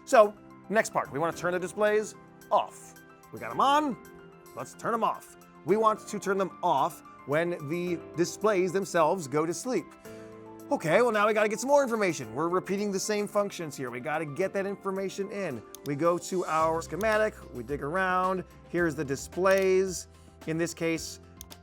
So, next part, we want to turn the displays off. We got them on, let's turn them off. We want to turn them off when the displays themselves go to sleep. Okay, well now we gotta get some more information. We're repeating the same functions here. We gotta get that information in. We go to our schematic, we dig around, here's the displays. In this case,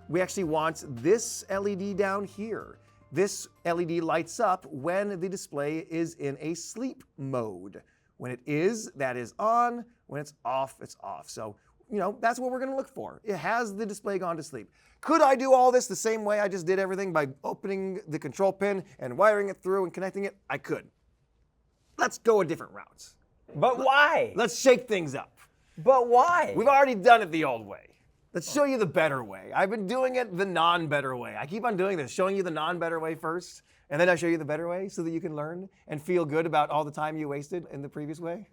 we actually want this LED down here. This LED lights up when the display is in a sleep mode. When it is, that is on. When it's off, it's off. So, that's what we're gonna look for. It has the display gone to sleep. Could I do all this the same way I just did everything by opening the control pin and wiring it through and connecting it? I could. Let's go a different route. But why? Let's shake things up. But why? We've already done it the old way. Let's show you the better way. I've been doing it the non-better way. I keep on doing this, showing you the non-better way first, and then I show you the better way so that you can learn and feel good about all the time you wasted in the previous way.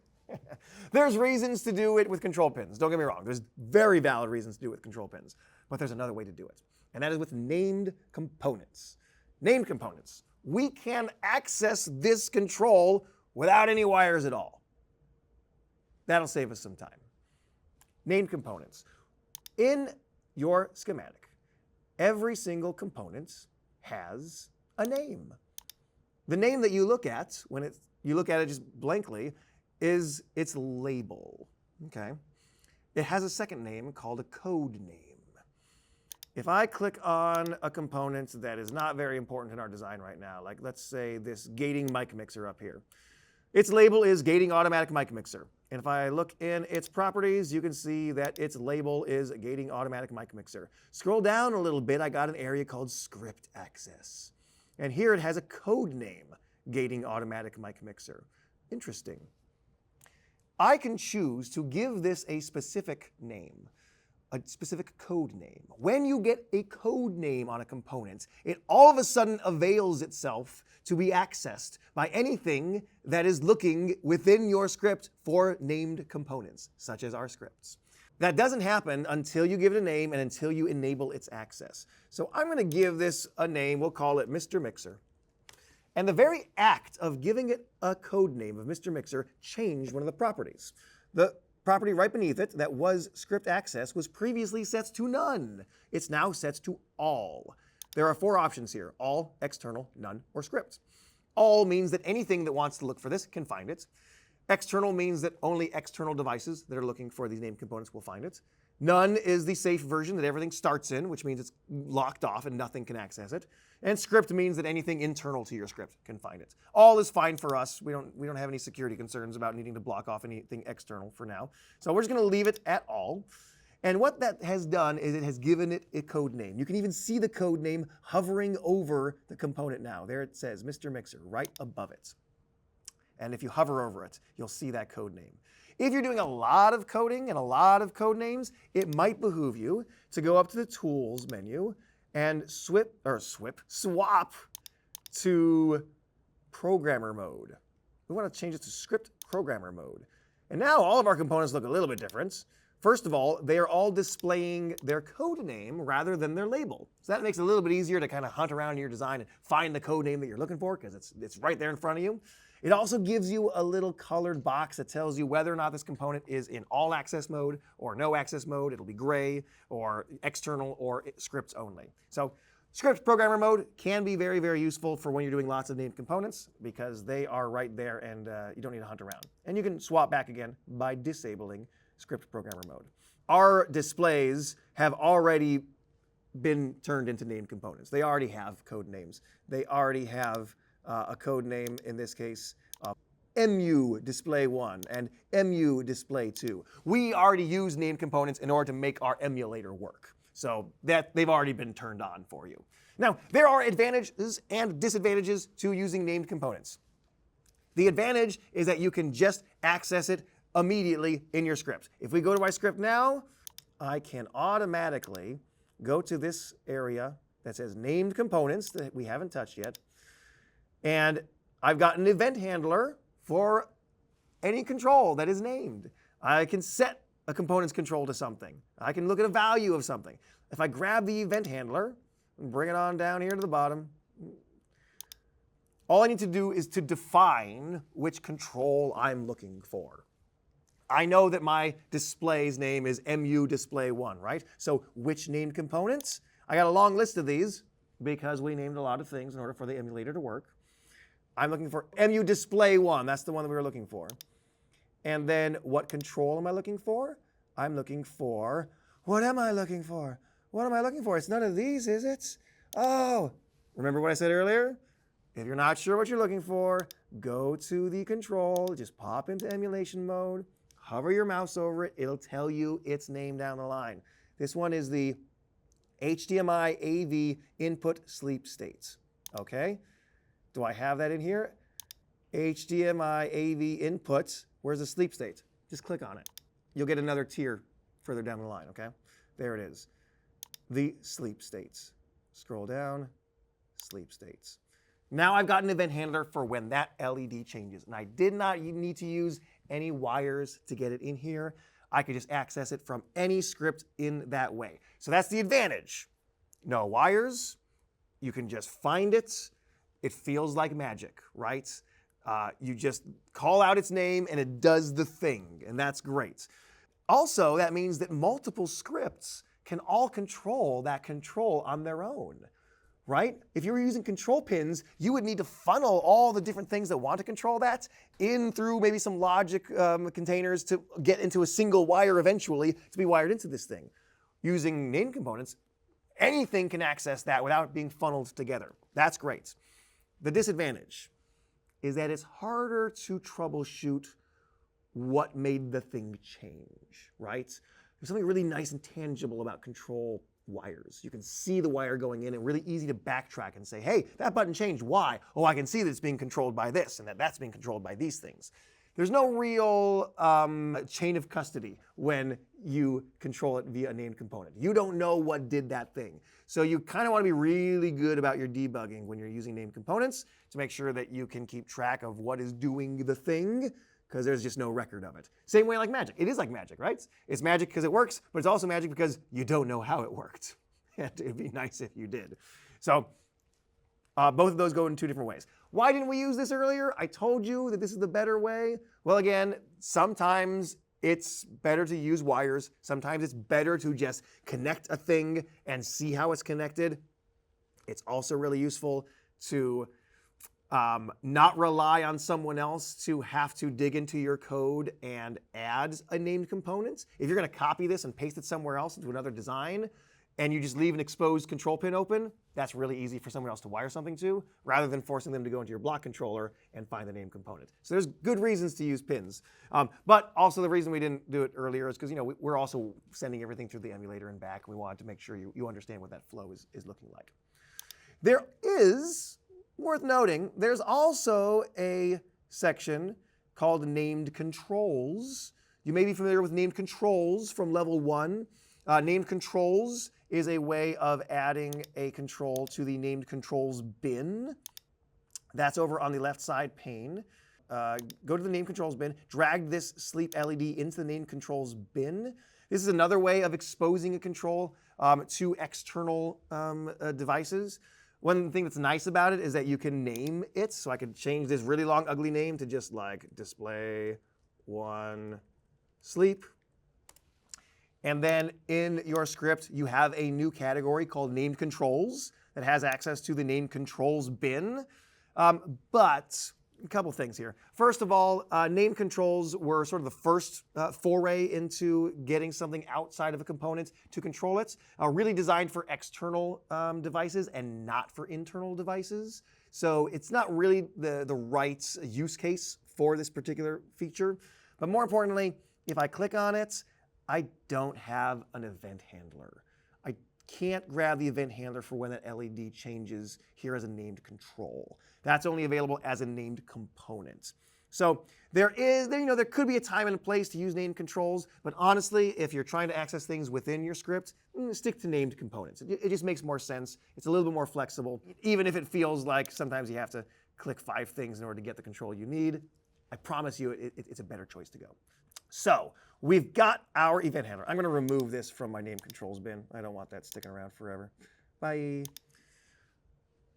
There's reasons to do it with control pins. Don't get me wrong. There's very valid reasons to do it with control pins. But there's another way to do it. And that is with named components. Named components. We can access this control without any wires at all. That'll save us some time. Named components. In your schematic, every single component has a name. The name that you look at when you look at it just blankly is its label, okay? It has a second name called a code name. If I click on a component that is not very important in our design right now, like let's say this gating mic mixer up here. Its label is gating automatic mic mixer. And if I look in its properties, you can see that its label is gating automatic mic mixer. Scroll down a little bit, I got an area called script access. And here it has a code name, gating automatic mic mixer. Interesting. I can choose to give this a specific name, a specific code name. When you get a code name on a component, it all of a sudden avails itself to be accessed by anything that is looking within your script for named components, such as our scripts. That doesn't happen until you give it a name and until you enable its access. So I'm going to give this a name. We'll call it Mr. Mixer. And the very act of giving it a code name of Mr. Mixer changed one of the properties. The property right beneath it that was script access was previously set to none. It's now set to all. There are 4 options here: all, external, none, or script. All means that anything that wants to look for this can find it. External means that only external devices that are looking for these named components will find it. None is the safe version that everything starts in, which means it's locked off and nothing can access it. And script means that anything internal to your script can find it. All is fine for us. We don't have any security concerns about needing to block off anything external for now. So we're just going to leave it at all. And what that has done is it has given it a code name. You can even see the code name hovering over the component now. There it says Mr. Mixer right above it. And if you hover over it, you'll see that code name. If you're doing a lot of coding and a lot of code names, it might behoove you to go up to the Tools menu and swap to Programmer mode. We want to change it to Script Programmer mode. And now all of our components look a little bit different. First of all, they are all displaying their code name rather than their label. So that makes it a little bit easier to kind of hunt around in your design and find the code name that you're looking for because it's right there in front of you. It also gives you a little colored box that tells you whether or not this component is in all access mode or no access mode. It'll be gray or external or scripts only. So script programmer mode can be very, very useful for when you're doing lots of named components because they are right there and you don't need to hunt around. And you can swap back again by disabling script programmer mode. Our displays have already been turned into named components. They already have code names. They already have a code name, in this case, MU display 1 and MU display 2. We already use named components in order to make our emulator work. So that they've already been turned on for you. Now, there are advantages and disadvantages to using named components. The advantage is that you can just access it immediately in your script. If we go to my script now, I can automatically go to this area that says named components that we haven't touched yet. And I've got an event handler for any control that is named. I can set a component's control to something. I can look at a value of something. If I grab the event handler and bring it on down here to the bottom, all I need to do is to define which control I'm looking for. I know that my display's name is MU display 1, right? So which named components? I got a long list of these because we named a lot of things in order for the emulator to work. I'm looking for MU display 1. That's the one that we were looking for. And then what control am I looking for? I'm looking for, what am I looking for? What am I looking for? It's none of these, is it? Oh, remember what I said earlier? If you're not sure what you're looking for, go to the control, just pop into emulation mode, hover your mouse over it, it'll tell you its name down the line. This one is the HDMI AV input sleep states, okay? Do I have that in here? HDMI AV inputs, where's the sleep state? Just click on it. You'll get another tier further down the line, okay? There it is. The sleep states. Scroll down, sleep states. Now I've got an event handler for when that LED changes. And I did not need to use any wires to get it in here. I could just access it from any script in that way. So that's the advantage. No wires. You can just find it. It feels like magic, right? You just call out its name and it does the thing, and that's great. Also, that means that multiple scripts can all control that control on their own, right? If you were using control pins, you would need to funnel all the different things that want to control that in through maybe some logic containers to get into a single wire eventually to be wired into this thing. Using named components, anything can access that without being funneled together. That's great. The disadvantage is that it's harder to troubleshoot what made the thing change, right? There's something really nice and tangible about control wires. You can see the wire going in and really easy to backtrack and say, hey, that button changed, why? Oh, I can see that it's being controlled by this and that that's being controlled by these things. There's no real chain of custody when you control it via a named component. You don't know what did that thing. So you kind of want to be really good about your debugging when you're using named components to make sure that you can keep track of what is doing the thing, because there's just no record of it. Same way like magic. It is like magic, right? It's magic because it works, but it's also magic because you don't know how it worked. And it'd be nice if you did. So both of those go in two different ways. Why didn't we use this earlier? I told you that this is the better way. Well, again, sometimes it's better to use wires. Sometimes it's better to just connect a thing and see how it's connected. It's also really useful to not rely on someone else to have to dig into your code and add a named component. If you're going to copy this and paste it somewhere else into another design, and you just leave an exposed control pin open, that's really easy for someone else to wire something to, rather than forcing them to go into your block controller and find the named component. So there's good reasons to use pins. But also the reason we didn't do it earlier is because we're also sending everything through the emulator and back. We wanted to make sure you understand what that flow is looking like. There is, worth noting, there's also a section called named controls. You may be familiar with named controls from level 1. Named controls is a way of adding a control to the named controls bin. That's over on the left side pane. Go to the named controls bin, drag this sleep LED into the named controls bin. This is another way of exposing a control to external devices. One thing that's nice about it is that you can name it. So I could change this really long, ugly name to just like display 1 sleep. And then in your script, you have a new category called named controls that has access to the named controls bin. But a couple things here. First of all, named controls were sort of the first foray into getting something outside of a component to control it, really designed for external devices and not for internal devices. So it's not really the right use case for this particular feature. But more importantly, if I click on it, I don't have an event handler. I can't grab the event handler for when that LED changes here as a named control. That's only available as a named component. So there could be a time and a place to use named controls, but honestly, if you're trying to access things within your script, stick to named components. It just makes more sense. It's a little bit more flexible, even if it feels like sometimes you have to click 5 things in order to get the control you need. I promise you it's a better choice to go. So we've got our event handler. I'm going to remove this from my named controls bin. I don't want that sticking around forever. Bye.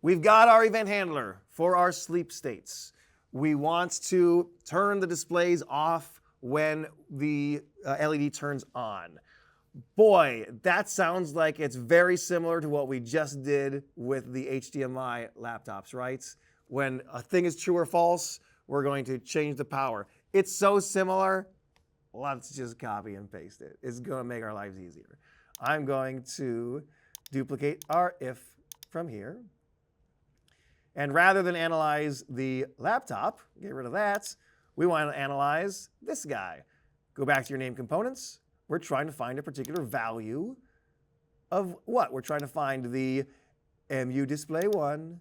we've got our event handler for our sleep states. We want to turn the displays off when the LED turns on. Boy, that sounds like it's very similar to what we just did with the HDMI laptops, right? When a thing is true or false, we're going to change the power. It's so similar, let's just copy and paste it. It's going to make our lives easier. I'm going to duplicate our if from here. And rather than analyze the laptop, get rid of that, we want to analyze this guy. Go back to your name components. We're trying to find a particular value of what? We're trying to find the MU display 1,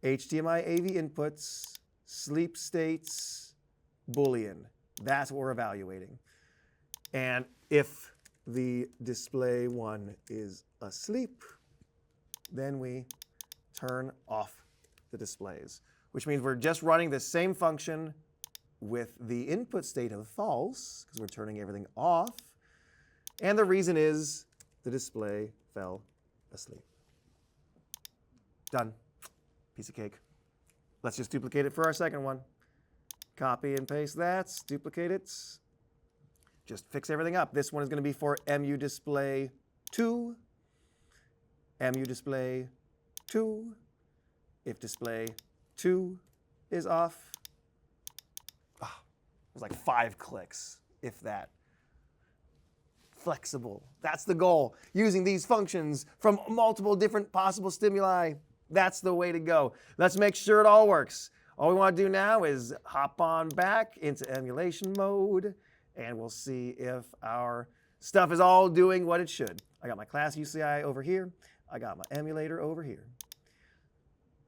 HDMI AV inputs, sleep states, Boolean. That's what we're evaluating. And if the display 1 is asleep, then we turn off the displays, which means we're just running the same function with the input state of false, because we're turning everything off. And the reason is the display fell asleep. Done. Piece of cake. Let's just duplicate it for our second one. Copy and paste that, duplicate it. Just fix everything up. This one is going to be for MU display 2, MU display 2. If display 2 is off, it was like 5 clicks, if that. Flexible. That's the goal. Using these functions from multiple different possible stimuli. That's the way to go. Let's make sure it all works. All we want to do now is hop on back into emulation mode, and we'll see if our stuff is all doing what it should. I got my class UCI over here. I got my emulator over here.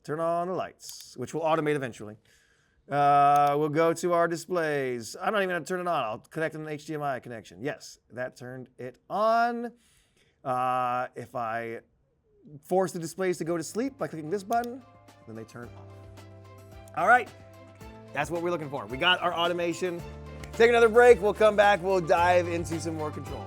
Turn on the lights, which will automate eventually. We'll go to our displays. I'm not even going to turn it on. I'll connect an HDMI connection. Yes, that turned it on. If I force the displays to go to sleep by clicking this button, then they turn off. All right, that's what we're looking for. We got our automation. Take another break. We'll come back. We'll dive into some more control.